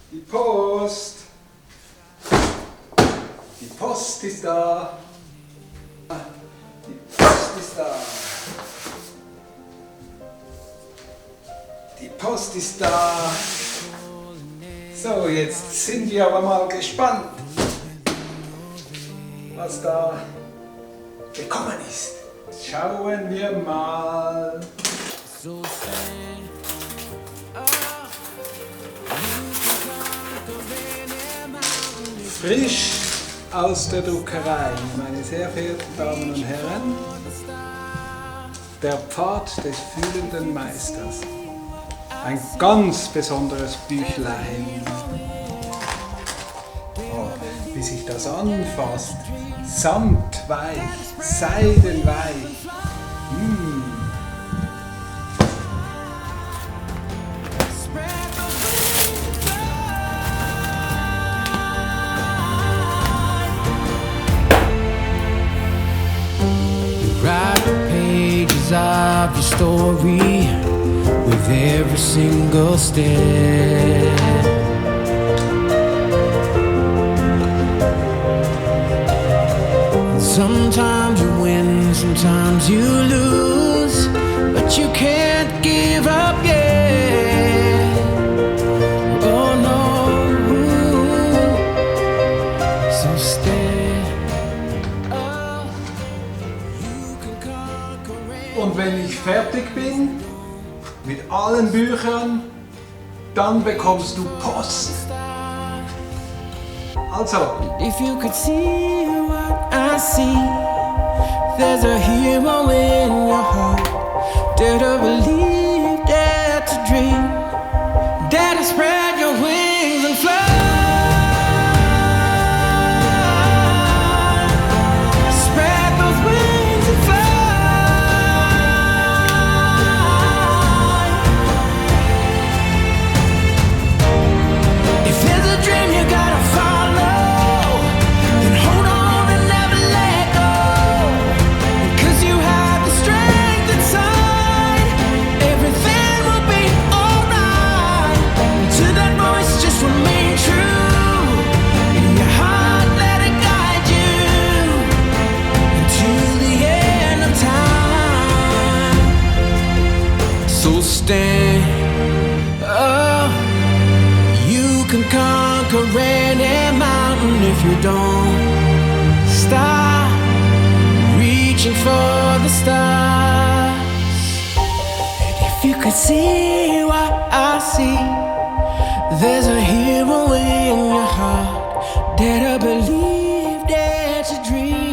Die Post. Die Post ist da. Die Post ist da. Die Post ist da. So, jetzt sind wir aber mal gespannt, was da gekommen ist. Schauen wir mal. Frisch aus der Druckerei, meine sehr verehrten Damen und Herren, der Pfad des fühlenden Meisters. Ein ganz besonderes Büchlein. Oh, wie sich das anfasst. Samtweich, seidenweich. Write the pages of your story with every single step. Sometimes you win, sometimes you lose, but you can't give up yet. Oh no, so stay up. You can conquer it. Und wenn ich fertig bin mit allen Büchern, dann bekommst du Post. Also, If you could see what I see, there's a hero in your heart. Dare to believe, dare to dream, dare to spread your wings and fly. Spread those wings and fly. If there's a dream you gotta follow, then hold on and never let go. Because you have the strength inside, everything will be alright. To that voice, just remain true. In your heart, let it guide you until the end of time. So stand up. You can conquer any mountain if you don't stop reaching for the stars. And if you could see what I see, there's a hero in your heart. Dare to believe, dare to dream.